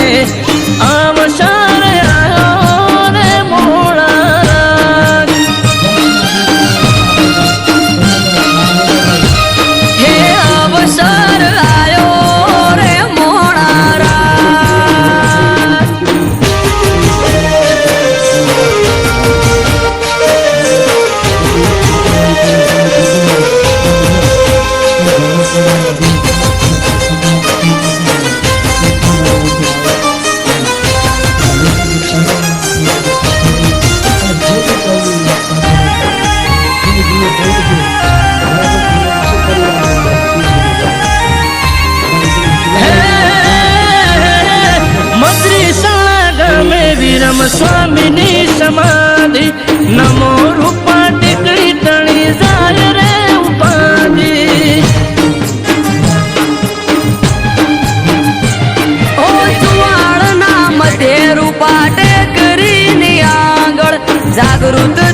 અવસર આયો રે મોડા હે અવસર આયો રે મોડા વિરમ સ્વામીની સમાધિ નમો રૂપા ટીકડી તણી જાય રે ઉપાધિ ઓ સુવાળના મધ્ય રૂપા ટેકરીની આગળ જાગૃત